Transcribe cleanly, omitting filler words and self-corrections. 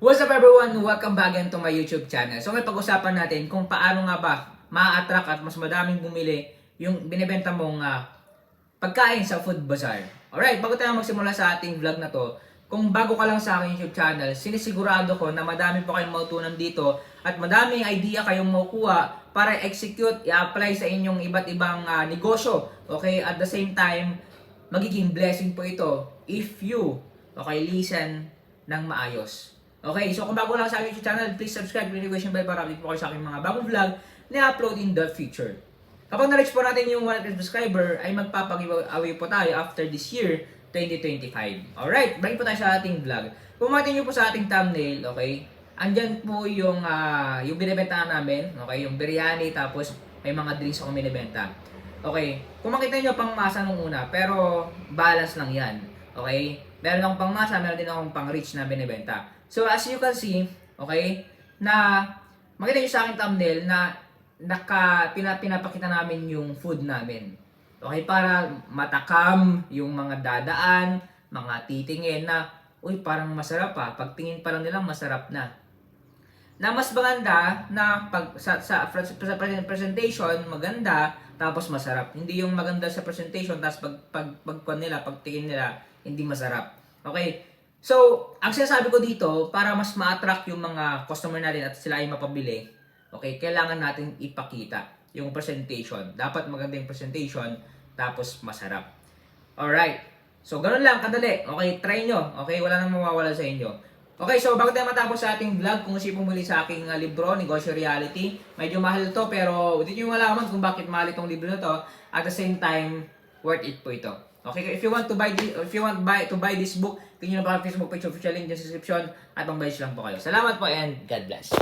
What's up everyone? Welcome back again to my YouTube channel. So may pag-usapan natin kung paano nga ba ma-attract at mas madaming bumili yung binibenta mong pagkain sa food bazaar. Alright, bago tayo magsimula sa ating vlog na to, kung bago ka lang sa aking YouTube channel, sinisigurado ko na madami po kayong mautunan dito at madaming idea kayong makukuha para execute, i-apply sa inyong iba't ibang negosyo. Okay, at the same time, magiging blessing po ito if you listen ng maayos. Okay, so kung bago lang sa aking YouTube channel, please subscribe, notification bell para update po kayo sa aking mga bagong vlog na upload in the future. Kapag na-reach po natin yung 100 subscriber, ay magpapag-away po tayo after this year, 2025. Alright, balik po tayo sa ating vlog. Kung makita nyo po sa ating thumbnail, okay, andyan po yung binibenta namin, okay, yung biryani, tapos may mga drinks akong binibenta. Okay, kung makita nyo pang masa nung una, pero balance lang yan. Okay, meron akong pang masa, meron din akong pang rich na binibenta. So as you can see, okay, na makita nyo sa aking thumbnail na pinapakita namin yung food namin. Okay, para matakam yung mga dadaan, mga titingin na, uy, parang masarap pa. Pagtingin pa lang nila, masarap na. Na mas maganda na pag sa presentation, maganda, tapos masarap. Hindi yung maganda sa presentation, tapos pagtingin nila, hindi masarap. Okay? So, ang sinasabi ko dito, para mas ma-attract yung mga customer natin at sila ay mapabili, okay, kailangan natin ipakita yung presentation. Dapat maganda yung presentation, tapos masarap. Alright. So, ganun lang, kadali. Okay, try nyo. Okay, wala nang mawawala sa inyo. Okay, so bago tayo matapos sa ating vlog, kung si pumuli sa aking libro, Negosyo Reality, medyo mahal to, pero hindi nyo malaman kung bakit mahal itong libro na to. At the same time, worth it po ito. Okay, if you want to buy this book, tingnan nyo na pa ang Facebook page, official link sa description, at pang-buy lang po kayo. Salamat po and God bless.